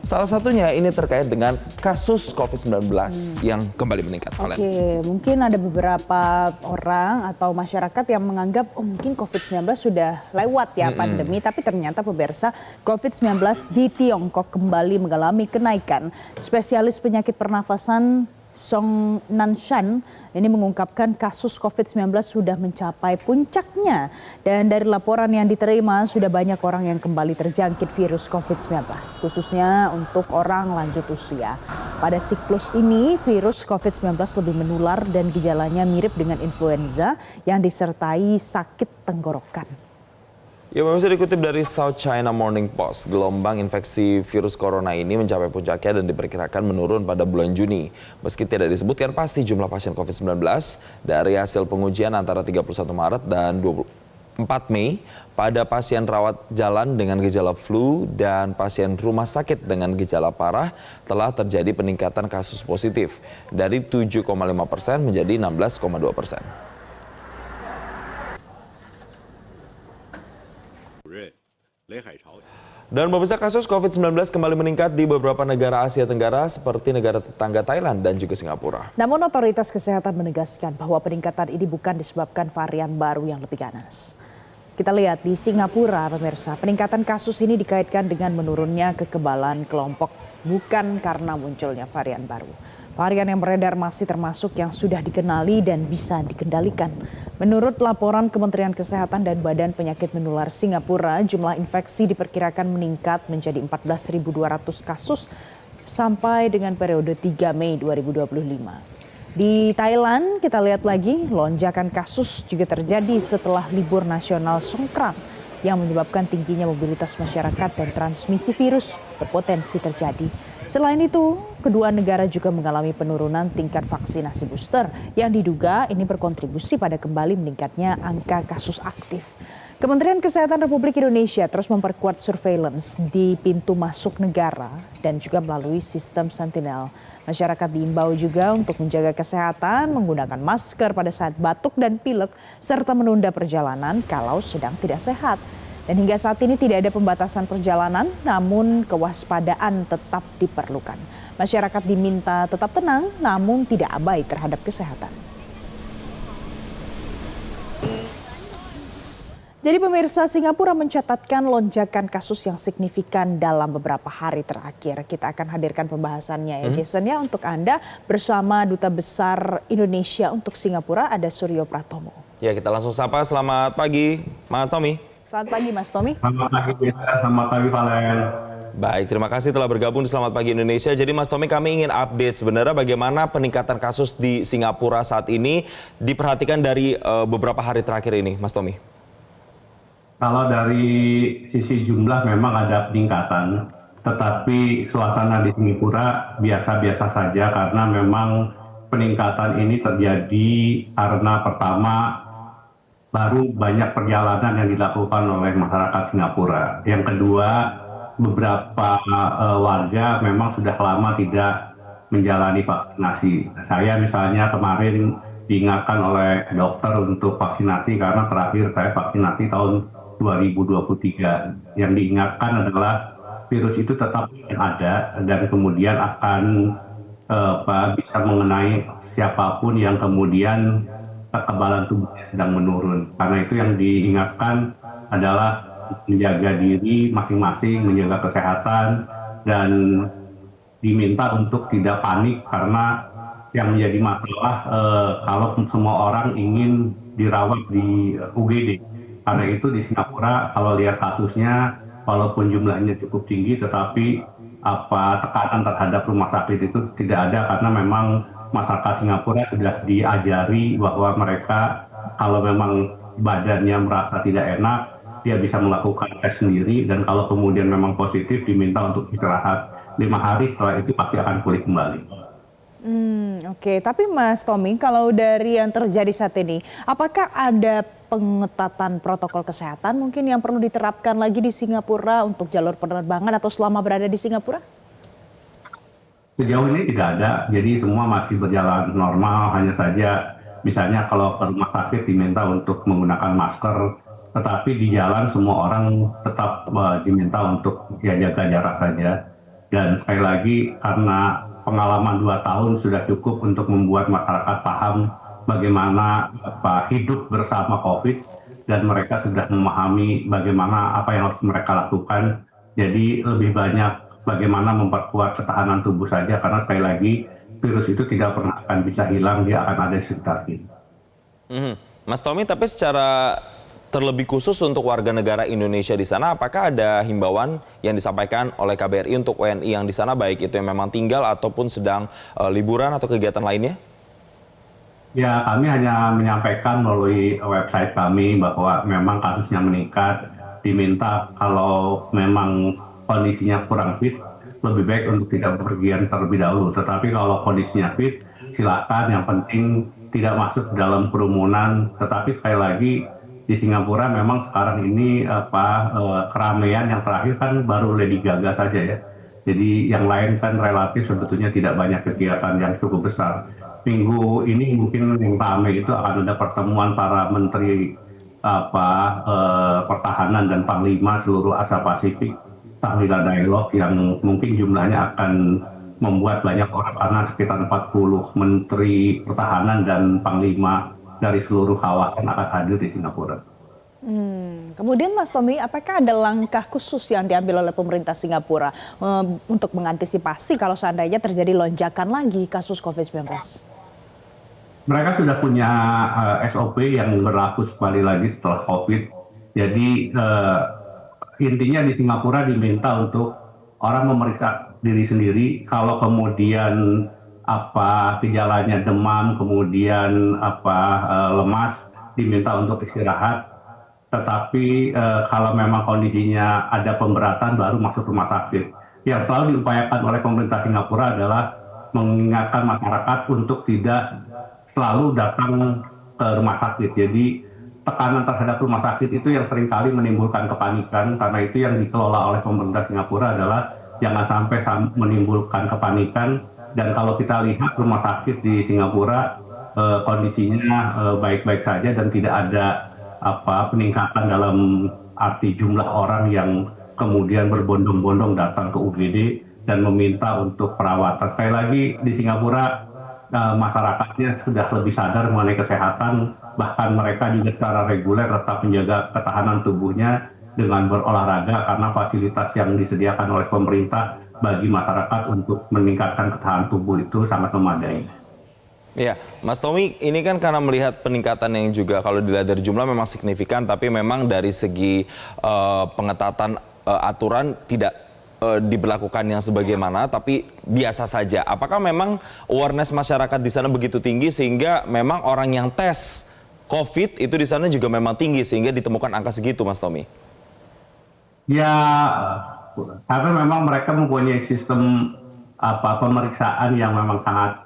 Salah satunya ini terkait dengan kasus COVID-19 yang kembali meningkat. Oke, mungkin ada beberapa orang atau masyarakat yang menganggap mungkin COVID-19 sudah lewat ya pandemi, tapi ternyata pemirsa COVID-19 di Tiongkok kembali mengalami kenaikan. Spesialis penyakit pernafasan Song Nanshan ini mengungkapkan kasus COVID-19 sudah mencapai puncaknya. Dan dari laporan yang diterima sudah banyak orang yang kembali terjangkit virus COVID-19, khususnya untuk orang lanjut usia. Pada siklus ini virus COVID-19 lebih menular dan gejalanya mirip dengan influenza yang disertai sakit tenggorokan. Ya, bisa dikutip dari South China Morning Post, gelombang infeksi virus corona ini mencapai puncaknya dan diperkirakan menurun pada bulan Juni. Meski tidak disebutkan pasti jumlah pasien COVID-19, dari hasil pengujian antara 31 Maret dan 24 Mei, pada pasien rawat jalan dengan gejala flu dan pasien rumah sakit dengan gejala parah telah terjadi peningkatan kasus positif dari 7,5% menjadi 16,2%. Dan pemirsa, kasus COVID-19 kembali meningkat di beberapa negara Asia Tenggara seperti negara tetangga Thailand dan juga Singapura. Namun otoritas kesehatan menegaskan bahwa peningkatan ini bukan disebabkan varian baru yang lebih ganas. Kita lihat di Singapura, pemirsa, peningkatan kasus ini dikaitkan dengan menurunnya kekebalan kelompok, bukan karena munculnya varian baru. Varian yang beredar masih termasuk yang sudah dikenali dan bisa dikendalikan. Menurut laporan Kementerian Kesehatan dan Badan Penyakit Menular Singapura, jumlah infeksi diperkirakan meningkat menjadi 14.200 kasus sampai dengan periode 3 Mei 2025. Di Thailand, kita lihat lagi, lonjakan kasus juga terjadi setelah libur nasional Songkran yang menyebabkan tingginya mobilitas masyarakat dan transmisi virus berpotensi terjadi. Selain itu, kedua negara juga mengalami penurunan tingkat vaksinasi booster yang diduga ini berkontribusi pada kembali meningkatnya angka kasus aktif. Kementerian Kesehatan Republik Indonesia terus memperkuat surveillance di pintu masuk negara dan juga melalui sistem Sentinel. Masyarakat diimbau juga untuk menjaga kesehatan, menggunakan masker pada saat batuk dan pilek, serta menunda perjalanan kalau sedang tidak sehat. Dan hingga saat ini tidak ada pembatasan perjalanan, namun kewaspadaan tetap diperlukan. Masyarakat diminta tetap tenang, namun tidak abai terhadap kesehatan. Jadi pemirsa, Singapura mencatatkan lonjakan kasus yang signifikan dalam beberapa hari terakhir. Kita akan hadirkan pembahasannya ya Jason ya untuk Anda bersama Duta Besar Indonesia untuk Singapura, ada Suryo Pratomo. Ya, kita langsung sapa. Selamat pagi, Mas Tommy. Selamat pagi Mas Tommy. Selamat pagi, selamat pagi Valen. Baik, terima kasih telah bergabung di Selamat Pagi Indonesia. Jadi Mas Tommy, kami ingin update sebenarnya bagaimana peningkatan kasus di Singapura saat ini diperhatikan dari beberapa hari terakhir ini, Mas Tommy. Kalau dari sisi jumlah memang ada peningkatan, tetapi suasana di Singapura biasa-biasa saja karena memang peningkatan ini terjadi karena pertama baru banyak perjalanan yang dilakukan oleh masyarakat Singapura. Yang kedua, beberapa warga memang sudah lama tidak menjalani vaksinasi. Saya misalnya kemarin diingatkan oleh dokter untuk vaksinasi karena terakhir saya vaksinasi tahun 2023. Yang diingatkan adalah virus itu tetap ada dan kemudian akan bisa mengenai siapapun yang kemudian kekebalan tubuhnya sedang menurun. Karena itu yang diingatkan adalah menjaga diri masing-masing, menjaga kesehatan, dan diminta untuk tidak panik karena yang menjadi masalah kalau semua orang ingin dirawat di UGD. Karena itu di Singapura kalau lihat kasusnya walaupun jumlahnya cukup tinggi tetapi tekanan terhadap rumah sakit itu tidak ada karena memang masyarakat Singapura sudah diajari bahwa mereka kalau memang badannya merasa tidak enak, dia bisa melakukan tes sendiri dan kalau kemudian memang positif diminta untuk istirahat 5 hari, setelah itu pasti akan pulih kembali. Oke, tapi Mas Tommy, kalau dari yang terjadi saat ini, apakah ada pengetatan protokol kesehatan mungkin yang perlu diterapkan lagi di Singapura untuk jalur penerbangan atau selama berada di Singapura? Sejauh ini tidak ada, jadi semua masih berjalan normal, hanya saja misalnya kalau ke rumah sakit diminta untuk menggunakan masker, tetapi di jalan semua orang tetap diminta untuk jaga jarak saja. Dan sekali lagi karena pengalaman 2 tahun sudah cukup untuk membuat masyarakat paham bagaimana hidup bersama COVID, dan mereka sudah memahami bagaimana apa yang harus mereka lakukan. Jadi lebih banyak bagaimana memperkuat ketahanan tubuh saja, karena sekali lagi virus itu tidak pernah akan bisa hilang, dia akan ada di sekitar kita. Mas Tommy, tapi secara terlebih khusus untuk warga negara Indonesia di sana, apakah ada himbauan yang disampaikan oleh KBRI untuk WNI yang di sana, baik itu yang memang tinggal ataupun sedang liburan atau kegiatan lainnya? Ya, kami hanya menyampaikan melalui website kami bahwa memang kasusnya meningkat, diminta kalau memang kondisinya kurang fit, lebih baik untuk tidak bepergian terlebih dahulu. Tetapi kalau kondisinya fit, silakan, yang penting tidak masuk dalam kerumunan. Tetapi sekali lagi, di Singapura memang sekarang ini keramaian yang terakhir kan baru Lady Gaga saja ya. Jadi yang lain kan relatif sebetulnya tidak banyak kegiatan yang cukup besar. Minggu ini mungkin yang ramai itu akan ada pertemuan para menteri pertahanan dan panglima seluruh Asia Pasifik, Shangri-La Dialogue, yang mungkin jumlahnya akan membuat banyak orang, karena sekitar 40 menteri pertahanan dan panglima dari seluruh kawasan akan hadir di Singapura. Kemudian Mas Tommy, apakah ada langkah khusus yang diambil oleh pemerintah Singapura untuk mengantisipasi kalau seandainya terjadi lonjakan lagi kasus COVID-19? Mereka sudah punya SOP yang berlaku sekali lagi setelah COVID. Jadi intinya di Singapura diminta untuk orang memeriksa diri sendiri. Kalau kemudian gejalanya demam, kemudian lemas, diminta untuk istirahat. Tetapi kalau memang kondisinya ada pemberatan, baru masuk rumah sakit. Yang selalu diupayakan oleh pemerintah Singapura adalah mengingatkan masyarakat untuk tidak selalu datang ke rumah sakit. Jadi tekanan terhadap rumah sakit itu yang seringkali menimbulkan kepanikan, karena itu yang dikelola oleh pemerintah Singapura adalah jangan sampai menimbulkan kepanikan. Dan kalau kita lihat rumah sakit di Singapura kondisinya baik-baik saja dan tidak ada peningkatan dalam arti jumlah orang yang kemudian berbondong-bondong datang ke UGD dan meminta untuk perawatan. Sekali lagi di Singapura masyarakatnya sudah lebih sadar mengenai kesehatan, bahkan mereka juga secara reguler tetap menjaga ketahanan tubuhnya dengan berolahraga, karena fasilitas yang disediakan oleh pemerintah bagi masyarakat untuk meningkatkan ketahanan tubuh itu sangat memadai. Ya, Mas Tommy, ini kan karena melihat peningkatan yang juga kalau dilihat dari jumlah memang signifikan, tapi memang dari segi pengetatan aturan tidak diberlakukan yang sebagaimana, tapi biasa saja. Apakah memang awareness masyarakat di sana begitu tinggi sehingga memang orang yang tes COVID itu di sana juga memang tinggi sehingga ditemukan angka segitu, Mas Tommy? Ya, karena memang mereka mempunyai sistem pemeriksaan yang memang sangat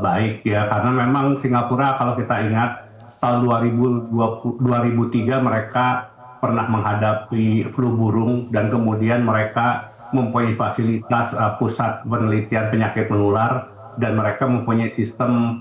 baik ya, karena memang Singapura kalau kita ingat tahun 2003 mereka pernah menghadapi flu burung, dan kemudian mereka mempunyai fasilitas pusat penelitian penyakit menular, dan mereka mempunyai sistem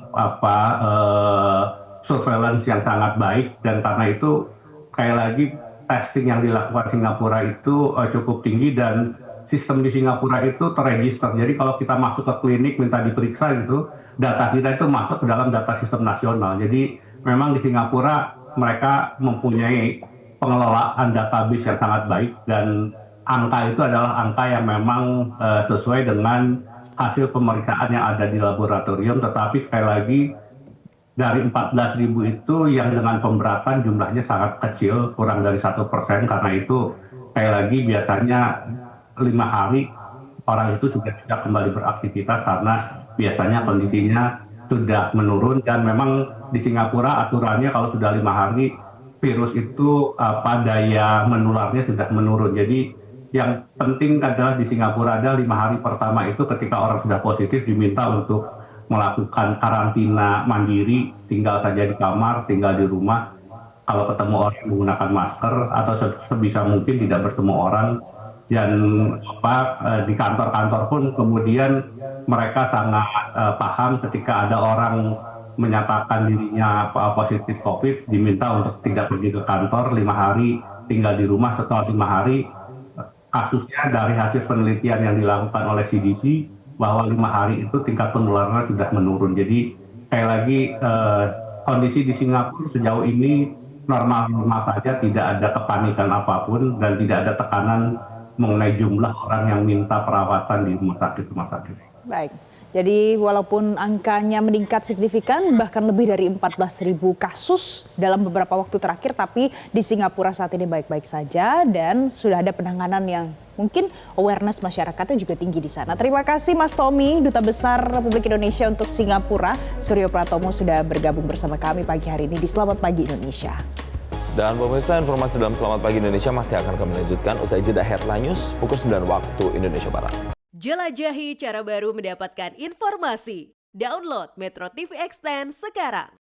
surveillance yang sangat baik. Dan karena itu sekali lagi testing yang dilakukan Singapura itu cukup tinggi, dan sistem di Singapura itu terregister. Jadi kalau kita masuk ke klinik minta diperiksa itu, data kita itu masuk ke dalam data sistem nasional. Jadi memang di Singapura mereka mempunyai pengelolaan database yang sangat baik, dan angka itu adalah angka yang memang sesuai dengan hasil pemeriksaan yang ada di laboratorium. Tetapi sekali lagi dari 14.000 itu yang dengan pemberatan jumlahnya sangat kecil, kurang dari 1%. Karena itu sekali lagi biasanya 5 hari orang itu sudah tidak kembali beraktivitas karena biasanya kondisinya sudah menurun. Dan memang di Singapura aturannya kalau sudah 5 hari virus itu daya menularnya sudah menurun. Jadi yang penting adalah di Singapura ada 5 hari pertama itu ketika orang sudah positif diminta untuk melakukan karantina mandiri, tinggal saja di kamar, tinggal di rumah. Kalau ketemu orang menggunakan masker atau sebisa mungkin tidak bertemu orang. Dan di kantor-kantor pun kemudian mereka sangat paham ketika ada orang menyatakan dirinya positif COVID, diminta untuk tidak pergi ke kantor 5 hari, tinggal di rumah. Setelah 5 hari kasusnya dari hasil penelitian yang dilakukan oleh CDC bahwa 5 hari itu tingkat penularan sudah menurun. Jadi sekali lagi kondisi di Singapura sejauh ini normal-normal saja, tidak ada kepanikan apapun dan tidak ada tekanan mengenai jumlah orang yang minta perawatan di rumah sakit. Baik, jadi walaupun angkanya meningkat signifikan bahkan lebih dari 14.000 kasus dalam beberapa waktu terakhir, tapi di Singapura saat ini baik-baik saja dan sudah ada penanganan yang mungkin awareness masyarakatnya juga tinggi di sana. Terima kasih Mas Tommy, Duta Besar Republik Indonesia untuk Singapura. Suryo Pratomo sudah bergabung bersama kami pagi hari ini di Selamat Pagi Indonesia. Dan pemirsa, informasi dalam Selamat Pagi Indonesia masih akan kami lanjutkan usai jeda Headline News pukul 9 waktu Indonesia Barat. Jelajahi cara baru mendapatkan informasi. Download Metro TV Extend sekarang.